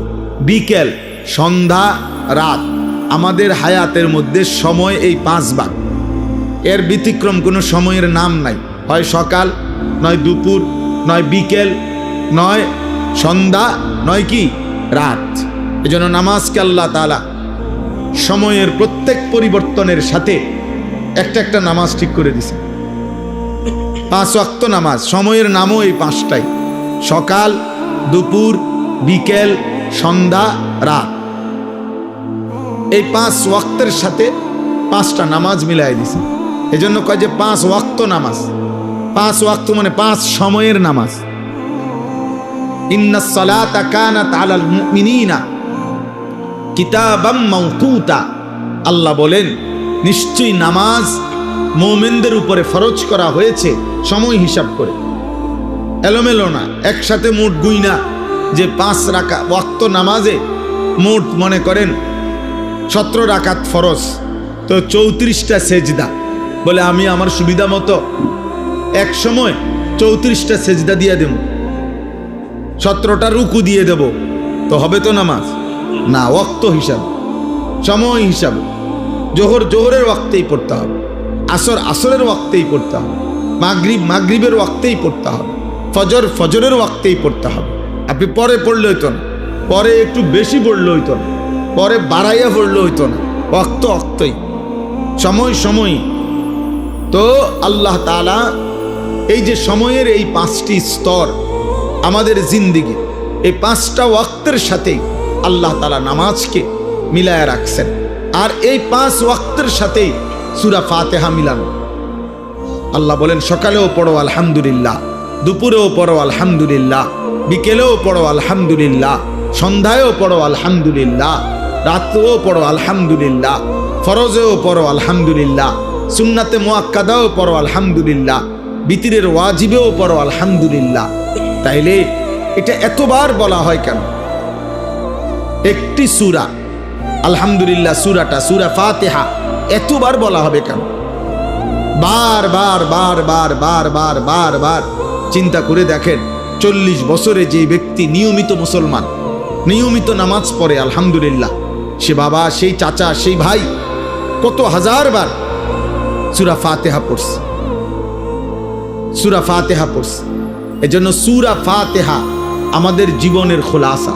বিকেল, সন্ধ্যা, রাত, আমাদের হায়াতের মধ্যে সময় এই 5 ভাগ, এর ব্যতিক্রম কোনো সময়ের নাম নাই। হয় সকাল, নয় দুপুর, নয় বিকেল, নয় সন্ধ্যা, নয় কি রাত। এজন্য নামাজকে আল্লাহ তাআলা সময়ের প্রত্যেক পরিবর্তনের সাথে একটা নামাজ ঠিক করে দিছে। 5 ওয়াক্ত নামাজ, সময়ের নামও এই 5টাই, সকাল, দুপুর, বিকেল, সন্ধ্যা, রাত। এই 5 ওয়াক্তের সাথে 5টা নামাজ মিলাই দিছে। এজন্য কয় যে 5 ওয়াক্ত নামাজ। 5 ওয়াক্ত মানে 5 সময়ের নামাজ। ইন্নাস সালাতা কানাত আলাল মুমিনিনা কিতাবাম মাওকুতা। আল্লাহ বলেন নিশ্চয়ই নামাজ মুমিনদের উপরে ফরজ করা হয়েছে সময় হিসাব করে, এলোমেলো না, একসাথে মোট গুইনা যে 5 রাকাত ওয়াক্ত নামাজে মোট মনে করেন 17 রাকাত ফরজ, তো 34টা সেজদা। বলে আমি আমার সুবিধা মতো এক সময় 34টা সেজদা দিয়ে দেব, 17টা রুকু দিয়ে দেব, তো হবে তো নামাজ না? ওয়াক্ত হিসাব, সময় হিসাব। জোহর জোহরের ওয়াক্তেই পড়তে হবে, আসর আসরের ওয়াক্তেই পড়তে হবে, মাগরিব মাগরিবের ওয়াক্তেই পড়তে হবে, ফজর ফজরের ওয়াক্তেই পড়তে হবে। আপনি পরে পড়লে হইতো না, পরে একটু বেশি পড়লে হইতো না, পরে বাড়াইয়া পড়লে হইতো না, ওয়াক্ত ওয়াক্তই, সময় সময়। তো আল্লাহ তাআলা এই যে সময়ের এই 5টি স্তর আমাদের জিন্দিগি, এই 5টা ওয়াক্তের সাথেই আল্লাহ তাআলা নামাজকে মিলায়া রাখছেন। আর এই 5 ওয়াক্তের সাথেই সূরা ফাতিহা মিলানো। আল্লাহ বলেন সকালেও পড়ো আলহামদুলিল্লাহ, দুপুরেও পড়ো আলহামদুলিল্লাহ, বিকেলেও পড়ো আলহামদুলিল্লাহ, সন্ধ্যায়ও পড়ো আলহামদুলিল্লাহ, রাত্রেও পড়ো আলহামদুলিল্লাহ, ফরজেও পড়ো আলহামদুলিল্লাহ, সুন্নাতে মুআক্কাদাও পড়ো আলহামদুলিল্লাহ, বিতিরের ওয়াজিবেও পড়ো আলহামদুলিল্লাহ। তাইলে এটা এতবার বলা হয় কেন? একটি সূরা আলহামদুলিল্লাহ, সূরাটা সূরা ফাতিহা এতবার বলা হবে কেন? বার বার বার বার বার বার বার বার চিন্তা করে দেখেন, 40 বছরে যে ব্যক্তি নিয়মিত মুসলমান, নিয়মিত নামাজ পড়ে আলহামদুলিল্লাহ, সে বাবা, সেই চাচা, সেই ভাই কত হাজার বার সূরা ফাতিহা পড়ছে, সূরা ফাতিহা পড়ছে। এজন্য সূরা ফাতিহা আমাদের জীবনের খুলাসা,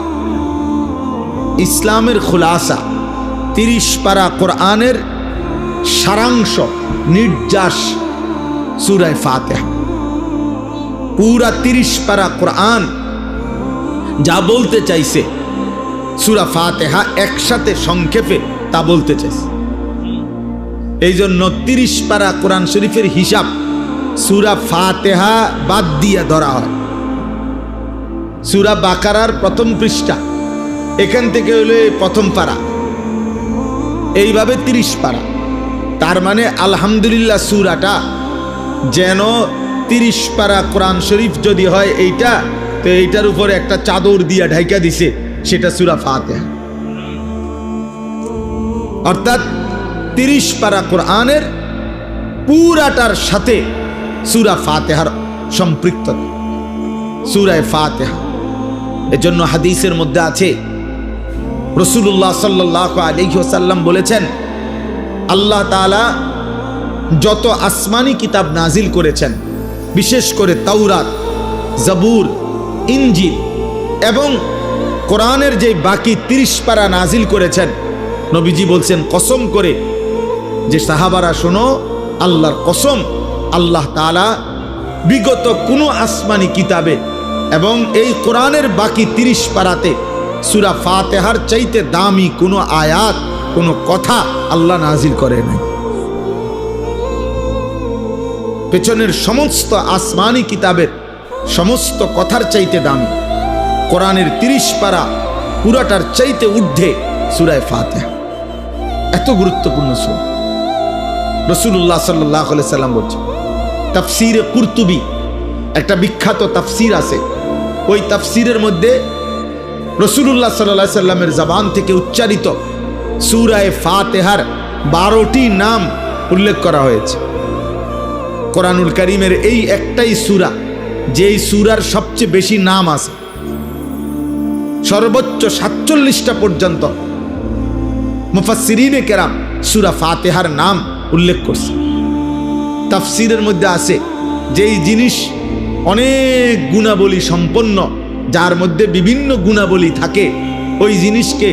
ইসলামের খুলাসা। 30 পারা কোরআনের সারাংশ, নির্যাস সূরা ফাতিহা। পুরা 30 পারা কোরআন যা বলতে চাইছে সূরা ফাতিহা একসাথে সংক্ষেপে তা বলতে চাইছে। এই জন্য 30 পারা কোরআন শরীফের হিসাব সূরা ফাতিহা বাদ দিয়ে ধরা হয়। সূরা বাকারার প্রথম পৃষ্ঠা, এখান থেকে হলো প্রথম পারা, এইভাবে 30 পারা। তার মানে আলহামদুলিল্লাহ সূরাটা যেন 30 পারা কোরআন শরীফ যদি হয় এইটা, তো এইটার উপরে একটা চাদর দিয়া ঢাইকা দিছে, সেটা সূরা ফাতিহা। অর্থাৎ 30 পারা কোরআনের পুরাটার সাথে সূরা ফাতিহার সম্পৃক্ততা, সূরা ফাতিহা। এজন্য হাদিসের মধ্যে আছে রাসূলুল্লাহ সাল্লাল্লাহু আলাইহি ওয়াসাল্লাম বলেছেন, আল্লাহ তাআলা যত আসমানি কিতাব নাজিল করেছেন, বিশেষ করে তাওরাত, জাবুর, ইনজিল এবং কোরআনের যে বাকি 30 পারা নাজিল করেছেন, নবীজি বলছেন কসম করে যে সাহাবারা শোনো, আল্লাহর কসম, আল্লাহ তাআলা বিগত কোনো আসমানি কিতাবে এবং এই কোরআনের বাকি 30 পারাতে সূরা ফাতিহার চাইতে দামি কোনো আয়াত, কোনো কথা আল্লাহ নাজিল করে নাই। পেছনের সমস্ত আসমানি কিতাবের সমস্ত কথার চাইতে দামি কোরআনের 30 পারা পুরাটার চাইতে ঊর্ধ্বে সূরা ফাতিহা। এত গুরুত্বপূর্ণ সূরা। রাসূলুল্লাহ সাল্লাল্লাহু আলাইহি সাল্লাম বলছেন, তাফসীরে কুরতুবী একটা বিখ্যাত তাফসীর আছে, ওই তাফসীরের মধ্যে রাসূলুল্লাহ সাল্লাল্লাহু আলাইহি সাল্লামের জবান থেকে উচ্চারিত সূরা ফাতিহার 12টি নাম উল্লেখ করা হয়েছে। কোরআনুল কারীমের এই একটাই সূরা, যেই সূরার সবচেয়ে বেশি নাম আছে, সর্বোচ্চ 47টা পর্যন্ত মুফাসসিরিনে কেরাম সূরা ফাতিহার নাম উল্লেখ করছে। তাফসীরের মধ্যে আছে যেই জিনিস অনেক গুণাবলী সম্পন্ন, যার মধ্যে বিভিন্ন গুণাবলী থাকে, ওই জিনিসকে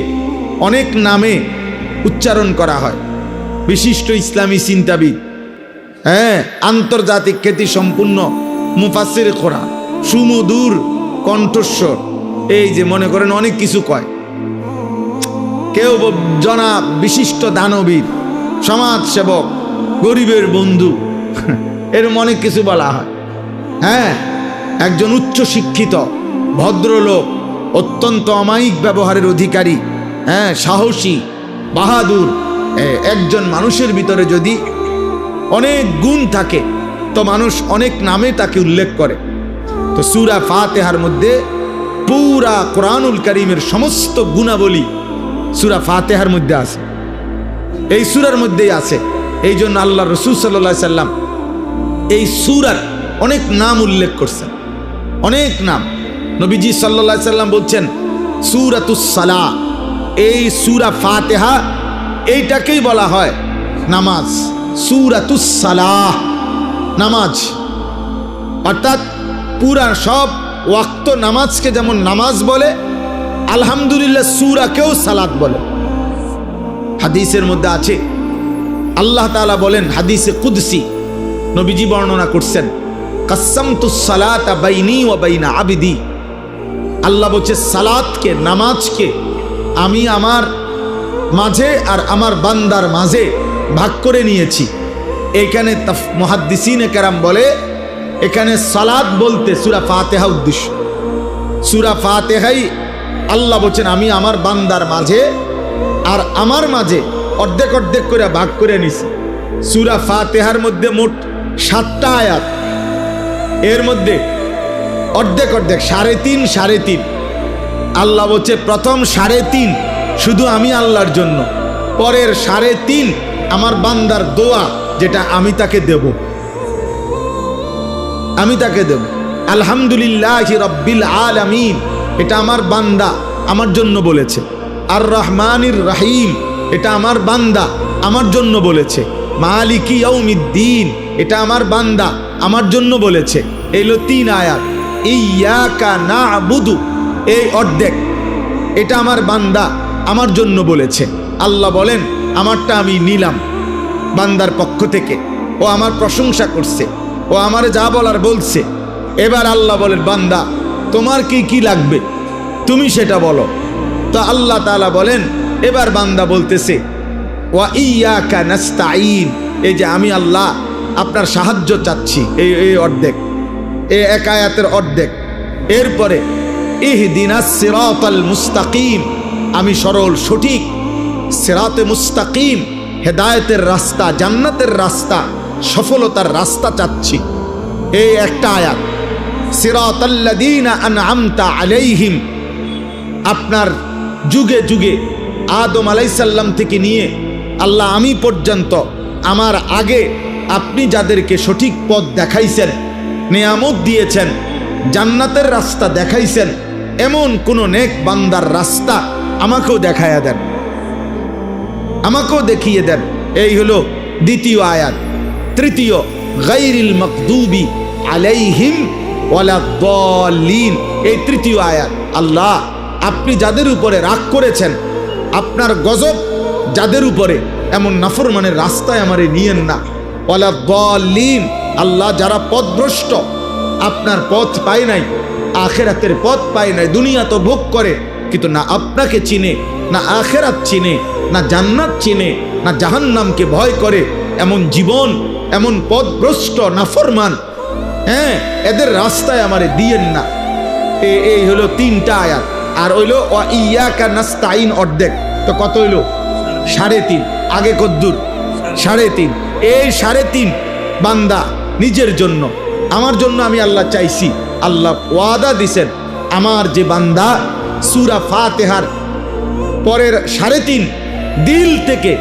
অনেক নামে উচ্চারণ করা হয়। বিশিষ্ট ইসলামী চিন্তাবিদ, আন্তর্জাতিক খ্যাতি সম্পূর্ণ মুফাসসির কোরআন, সুমধুর কণ্ঠস্বর, এই যে মনে করেন অনেক কিছু কয়, কেউ জনাব বিশিষ্ট দানবীর, সমাজ সেবক, গরিবের বন্ধু, এরকম অনেক কিছু বলা হয়। হ্যাঁ, একজন উচ্চ শিক্ষিত ভদ্রলোক, অত্যন্ত অমায়িক ব্যবহারের অধিকারী, হ্যাঁ, সাহসী, বাহাদুর একজন মানুষের ভিতরে যদি অনেক গুণ থাকে তো মানুষ অনেক নামে তাকে উল্লেখ করে। তো সূরা ফাতিহার মধ্যে পুরা কোরআনুল কারীমের সমস্ত গুণাবলী সূরা ফাতিহার মধ্যে আছে, এই সূরার মধ্যেই আছে। এই জন্য আল্লাহ রাসূল সাল্লাল্লাহু আলাইহি সাল্লাম এই সূরার অনেক নাম উল্লেখ করছেন, অনেক নাম। নবীজি সাল্লাল্লাহু আলাইহি সাল্লাম বলছেন সূরাতুস সালাহ, এই সূরা ফাতিহা এইটাকেই বলা হয় নামাজ। সূরাতুস সালাহ নামাজ, অর্থাৎ পুরা সব ওয়াক্ত নামাজকে যেমন নামাজ বলে, আলহামদুলিল্লাহ সূরাকেও সালাত বলে। হাদিসের মধ্যে আছে, আল্লাহ তাআলা বলেন হাদিসে কুদসি, নবীজি বর্ণনা করছেন, কাসসামতুস সালাতা বাইনি ওয়া বাইনা আবদি। আল্লাহ বলছে সালাতকে, নামাজকে আমি আমার মাঝে আর আমার বান্দার মাঝে ভাগ করে নিয়েছি। এখানে মুহাদ্দিসিনে কেরাম বলে এখানে সালাত বলতে সূরা ফাতিহা উদ্দেশ্য। সূরা ফাতিহাই আল্লাহ বলছেন আমি আমার বান্দার মাঝে আর আমার মাঝে অর্ধেক অর্ধেক করে ভাগ করে নিছি। সূরা ফাতিহার মধ্যে মোট 7টা আয়াত, এর মধ্যে অর্ধেক অর্ধেক 3.5 3.5। আল্লাহ বলছে প্রথম 3.5 শুধু আমি আল্লাহর জন্য, পরের 3.5 আমার বান্দার দোয়া, যেটা আমি তাকে দেব, আমি তাকে দেব। আলহামদুলিল্লাহি রাব্বিল আলামিন, এটা আমার বান্দা আমার জন্য বলেছে। আর রহমানির রহিম, এটা আমার বান্দা আমার জন্য বলেছে। মালিকি ইয়াউমিদ্দিন, এটা আমার বান্দা আমার জন্য বলেছে। এইলো 3 আয়াত। ইয়াকা না'বুদু, এই অর্ধেক, এটা আমার বান্দা আমার জন্য বলেছে। আল্লাহ বলেন আমারটা আমি নিলাম বান্দার পক্ষ থেকে, ও আমার প্রশংসা করছে, ও আমারে যা বলার বলছে। এবার আল্লাহ বলেন বান্দা তোমার কি কি লাগবে তুমি সেটা বলো। তো আল্লাহ তাআলা বলেন, এবার বান্দা বলতেছে ওয়া ইয়াকা নাস্তাঈন, এই যে আমি আল্লাহ আপনার সাহায্য চাচ্ছি, এই অর্ধেক, এই এক আয়াতের অর্ধেক। এরপরে ইহদিনাস সিরাতাল মুস্তাকিম, আমি সরল সঠিক সিরাতে মুস্তাকিম, হেদায়েতের রাস্তা, জান্নাতের রাস্তা, সফলতার রাস্তা চাচ্ছি, এই একটা আয়াত। সিরাতাল্লাযীনা আনআমতা আলাইহিম, আপনার যুগে যুগে আদম আলাইহিস সালাম থেকে নিয়ে আল্লাহ আমি পর্যন্ত আমার আগে আপনি যাদেরকে সঠিক পথ দেখাইছেন, নিয়ামত দিয়েছেন, জান্নাতের রাস্তা দেখাইছেন, এমন কোন নেক বান্দার রাস্তা আমাকেও দেখায়া দেন, আমাকেও দেখিয়ে দেন। এই হলো দ্বিতীয় আয়াত। তৃতীয় গায়রিল মাগদুবি আলাইহিম ওয়ালাদ-দাল্লিন, এই তৃতীয় আয়াত। আল্লাহ আপনি যাদের উপরে রাগ করেছেন, আপনার গজব যাদের উপরে, এমন নাফরমানের রাস্তায় আমারে নিয়েন না। ওয়ালাদ-দাল্লিন, আল্লাহ যারা পথভ্রষ্ট, আপনার পথ পায় নাই, আখেরাতের পথ পায় নাই, দুনিয়া তো ভোগ করে কিন্তু না আপনাকে চিনে, না আখেরাত চিনে, না জান্নাত চিনে, না জাহান্নামকে ভয় করে, এমন জীবন, এমন পথভ্রষ্ট নাফরমান, হ্যাঁ, এদের রাস্তায় আমারে দিয়েন না। এই হলো 3টা আয়াত। আর হইলো ওয়া ইয়াকা নাস্তাঈন অর্ধেক, তো কত হইলো 3.5। আগে কদ্দুর 3.5, এই 3.5 বান্দা নিজের জন্য, আমার জন্য আমি আল্লাহ চাইছি। আল্লাহ ওয়াদা দিছেন আমার যে বান্দা সূরা ফাতিহার পরের 3.5 দিল থেকে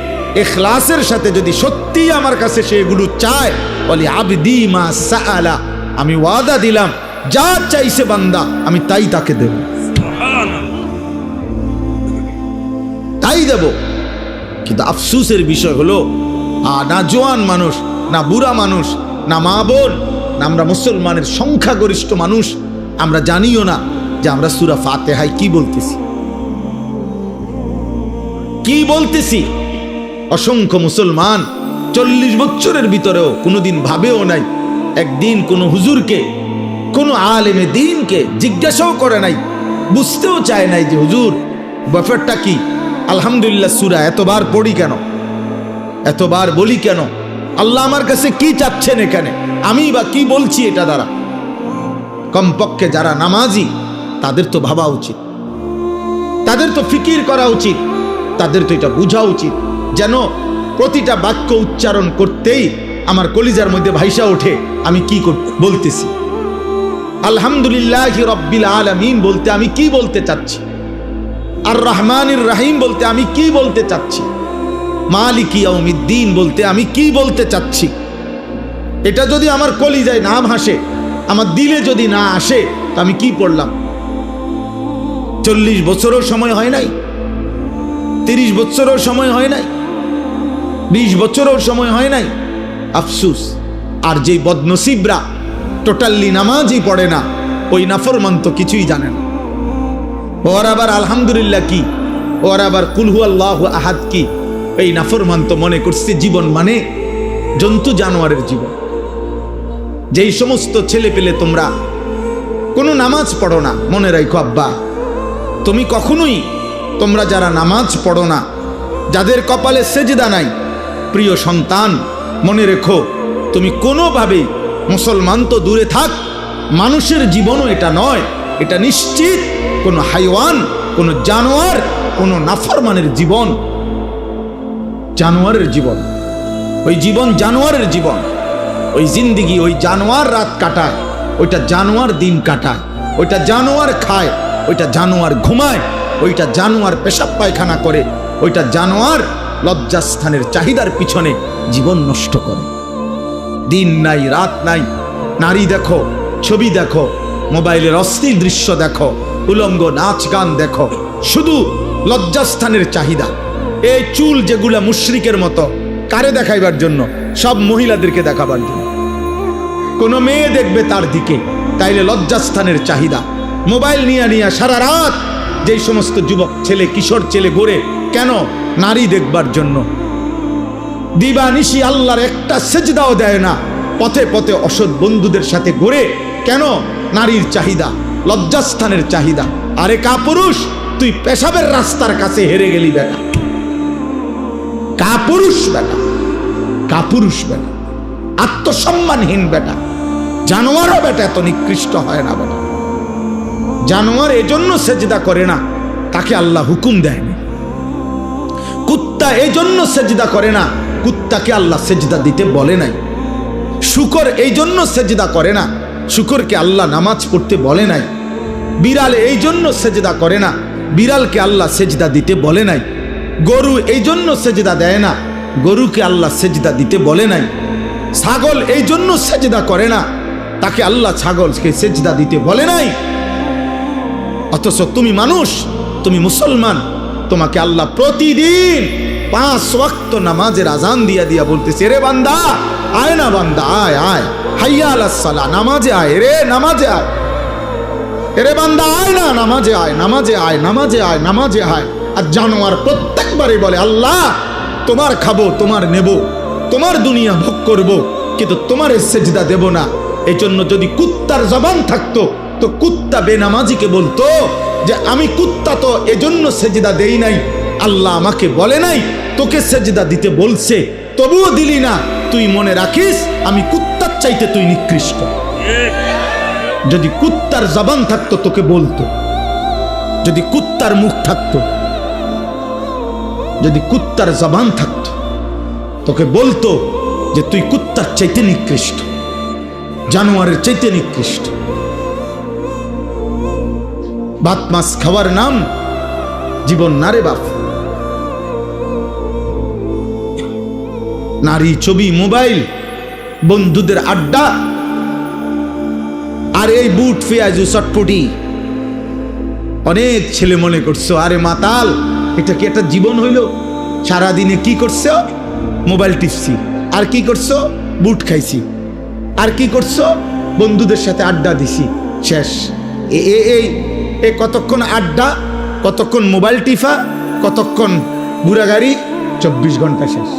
ইখলাসের সাথে যদি সত্যি আমার কাছে সেগুলো চায়, বলি আবদি মা সাআলা, আমি ওয়াদা দিলাম যা চাইছে বান্দা আমি তাই তাকে দেব, তাই দেব। কিন্তু আফসোসের বিষয় হলো না জোয়ান মানুষ, না বুড়া মানুষ, না মা বোন, না আমরা মুসলমানের সংখ্যাগরিষ্ঠ মানুষ, আমরা জানিও না যে আমরা সূরা ফাতিহায় কি বলতেছি, কি বলতেছি। অসংখ্য মুসলমান 40 বছরের ভিতরেও কোনোদিন ভাবেও নাই, একদিন কোনো হুজুরকে, কোনো আলেমে দ্বীনকে জিজ্ঞাসাও করে নাই, বুঝতেও চায় নাই যে হুজুর ব্যাপারটা কি। আলহামদুলিল্লাহ সূরা এতবার পড়ি কেন, এতবার বলি কেন, আল্লাহ আমার কাছে কি চাচ্ছেন এখানে, আমি বা কি বলছি এটা দ্বারা। কমপক্ষে যারা নামাজি তাদের তো ভাবা উচিত, তাদের তো ফিকির করা উচিত, তাদের তো এটা বোঝা উচিত যেন প্রতিটা বাক্য উচ্চারণ করতেই আমার কলিজার মধ্যে ভাইসা ওঠে আমি কি বলতেছি। আলহামদুলিল্লাহি রাব্বিল আলামিন বলতে আমি কি বলতে চাচ্ছি, আর রহমানির রহিম বলতে আমি কি বলতে চাচ্ছি, মালিকি ইয়াউমিদ্দিন বলতে আমি কি বলতে চাচ্ছি। এটা যদি আমার কলিজায় না ভাসে, আমার দিলে যদি না আসে, তা আমি কি পড়লাম? 40 বছরও সময় হয় নাই, 30 বছরও সময় হয় নাই, 20 বছরও সময় হয় নাই। আফসুস। আর যেই বদনসিবরা টোটালি নামাজই পড়ে না, ওই নাফরমান তো কিছুই জানে না। ওর আবার আলহামদুলিল্লাহ কি, ওর আবার কুল হুয়াল্লাহু আহাদ কি, এই নাফরমান তো মনে করছে জীবন মানে জন্তু জানোয়ারের জীবন। যেই সমস্ত ছেলে পেলে তোমরা কোনো নামাজ পড়ো না, মনে রাখো আব্বা, তুমি কখনোই, তোমরা যারা নামাজ পড়ো না, যাদের কপালে সেজদা নাই, প্রিয় সন্তান মনে রেখো, তুমি কোনোভাবে, মুসলমান তো দূরে থাক, মানুষের জীবনও এটা নয়, এটা নিশ্চিত কোনো হাইওয়ান, কোনো জানোয়ার, কোনো নাফরমানের জীবন, জানোয়ারের জীবন। ওই জীবন জানোয়ারের জীবন, ওই জিন্দিগি, ওই জানোয়ার রাত কাটায়, ওইটা জানোয়ার দিন কাটায়, ওইটা জানোয়ার খায়, ওইটা জানোয়ার ঘুমায়, ওইটা জানোয়ার পেশাব পায়খানা করে, ওইটা জানোয়ার লজ্জাস্থানের চাহিদার পিছনে জীবন নষ্ট করে। দিন নাই রাত নাই, নারী দেখো, ছবি দেখো, মোবাইলের অশ্লীল দৃশ্য দেখো, উলঙ্গ নাচ গান দেখো, শুধু লজ্জাস্থানের চাহিদা। এই চুল যেগুলা মুশরিকের মতো, কারে দেখাইবার জন্য? সব মহিলাদেরকে দেখাবার জন্য। কোনো মেয়ে দেখবে তার দিকে, তাইলে লজ্জাস্থানের চাহিদা। মোবাইল নিয়ে নিয়ে সারা রাত যেই সমস্ত যুবক ছেলে, কিশোর ছেলে ঘুরে, কেন? নারী দেখবার জন্য। দিবানিশি আল্লাহর একটা সেজদাও দেয় না, পথে পথে অসৎ বন্ধুদের সাথে ঘুরে, কেন? নারীর চাহিদা, লজ্জাস্থানের চাহিদা। আরে কাপুরুষ, তুই পেশাবের রাস্তার কাছে হেরে গেলি বেটা, কাপুরুষ বেটা, কাপুরুষ বেটা, আত্মসম্মানহীন বেটা। জানোয়ারও বেটা এত নিকৃষ্ট হয় না বেটা। জানোয়ার এজন্য সেজদা করে না, তাকে আল্লাহ হুকুম দেয়নি। কুত্তা এই জন্য সেজদা করে না, কুত্তাকে আল্লাহ সেজদা দিতে বলে নাই। শুকর এই জন্য সেজদা করে না, শুকরকে আল্লাহ নামাজ পড়তে বলে নাই। বিড়াল এই জন্য সেজদা করে না, বিড়ালকে আল্লাহ সেজদা দিতে বলে নাই। গরু এই জন্য সেজদা দেয় না, গরুকে আল্লাহ সেজদা দিতে বলে নাই। ছাগল এই জন্য সেজদা করে না, তাকে আল্লাহ ছাগলকে সেজদা দিতে বলে নাই। অথচ তুমি মানুষ, তুমি মুসলমান, তোমাকে আল্লাহ প্রতিদিন 5 ওয়াক্ত নামাজের আজান দিয়া দিয়া বলতেছে, রে বান্দা আয় না, বান্দা আয় আয়, হাইয়া আলাস সালাহ, নামাজে আয় রে, নামাজে আয়, রে বান্দা আয় না, নামাজে আয়, নামাজে আয়, নামাজে আয়, নামাজে আয়। আর জানোয়ার প্রত্যেকবারই বলে, আল্লাহ তোমার খাবো, তোমার নেব, তোমার দুনিয়া ভোগ করব, কিন্তু তোমার সেজদা দেব না। এই জন্য যদি কুত্তার জবান থাকতো, তো কুত্তা বেনামাজিকে বলতো যে আমি কুত্তা তো এজন্য সেজদা দেই নাই, আল্লাহ আমাকে বলে নাই, তোকে সেজদা দিতে বলছে, তবুও দিলি না, তুই মনে রাখিস আমি কুত্তার চাইতে তুই নিকৃষ্ট। যদি কুত্তার জবান থাকতো তোকে বলতো, যদি কুত্তার মুখ থাকতো, যদি কুত্তার জবান থাকতো, তোকে বলতো যে তুই কুত্তার চাইতে নিকৃষ্ট, জানোয়ারের চাইতে নিকৃষ্ট। ভাত মাছ খাওয়ার নাম জীবন না রে বাপ। নারী, ছবি, মোবাইল, বন্ধুদের আড্ডা, আর এই বুট পেঁয়াজু চটপটি। অনেক ছেলে মনে করছো আরে মাতাল, এটা কি একটা জীবন হইল? সারাদিনে কি করছো? মোবাইল টিপছি। আর কি করছো? বুট খাইছি। আর কি করছো? বন্ধুদের সাথে আড্ডা দিছি, শেষ। এই কতক্ষণ আড্ডা, কতক্ষণ মোবাইল টিফা, কতক্ষণ বুড়া গাড়ি, 24 ঘন্টা শেষ।